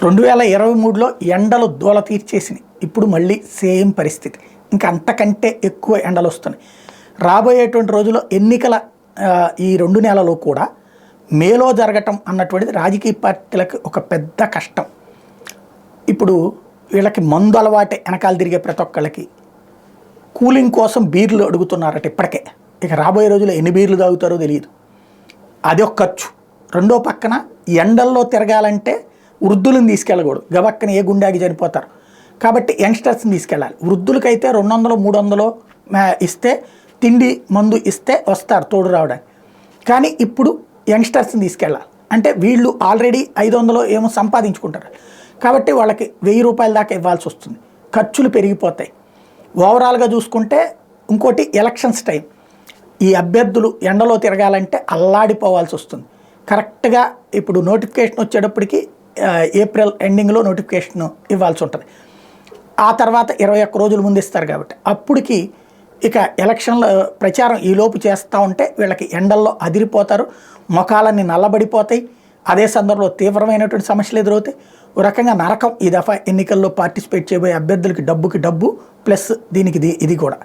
2023లో ఎండలు దూల తీర్చేసినాయి. ఇప్పుడు మళ్ళీ సేమ్ పరిస్థితి. ఇంకా అంతకంటే ఎక్కువ ఎండలు వస్తున్నాయి. రాబోయేటువంటి రోజుల్లో ఎన్నికల ఈ 2 నెలలు కూడా మేలో జరగటం అన్నటువంటిది రాజకీయ పార్టీలకు ఒక పెద్ద కష్టం. ఇప్పుడు వీళ్ళకి మందు అలవాటే వెనకాల తిరిగే ప్రతి ఒక్కళ్ళకి కూలింగ్ కోసం బీర్లు అడుగుతున్నారట ఇప్పటికే. ఇక రాబోయే రోజుల్లో ఎన్ని బీర్లు తాగుతారో తెలియదు. అది ఒక ఖర్చు. రెండో పక్కన ఎండల్లో తిరగాలంటే వృద్ధులను తీసుకెళ్ళకూడదు, గబక్కన ఏ గుండాకి చనిపోతారు. కాబట్టి యంగ్స్టర్స్ని తీసుకెళ్ళాలి. వృద్ధులకైతే 200 300 ఇస్తే తిండి మందు ఇస్తే వస్తారు తోడు రావడానికి. కానీ ఇప్పుడు యంగ్స్టర్స్ని తీసుకెళ్ళాలి అంటే వీళ్ళు ఆల్రెడీ 500 ఏమో సంపాదించుకుంటారు. కాబట్టి వాళ్ళకి 1000 రూపాయల దాకా ఇవ్వాల్సి వస్తుంది. ఖర్చులు పెరిగిపోతాయి. ఓవరాల్గా చూసుకుంటే ఇంకోటి ఎలక్షన్స్ టైం. ఈ అభ్యర్థులు ఎండలో తిరగాలంటే అల్లాడిపోవాల్సి వస్తుంది. కరెక్ట్గా ఇప్పుడు నోటిఫికేషన్ వచ్చేటప్పటికి ఏప్రిల్ ఎండింగ్లో నోటిఫికేషన్ ఇవ్వాల్సి ఉంటుంది. ఆ తర్వాత 21 రోజుల ముందు ఇస్తారు. కాబట్టి అప్పటికి ఇక ఎలక్షన్ల ప్రచారం ఈలోపు చేస్తూ ఉంటే వీళ్ళకి ఎండల్లో అదిరిపోతారు, ముఖాలన్నీ నల్లబడిపోతాయి. అదే సందర్భంలో తీవ్రమైనటువంటి సమస్యలు ఎదురవుతాయి. ఒక రకంగా నరకం ఈ దఫా ఎన్నికల్లో పార్టిసిపేట్ చేయబోయే అభ్యర్థులకి డబ్బుకి డబ్బు ప్లస్ దీనికి ఇది కూడా.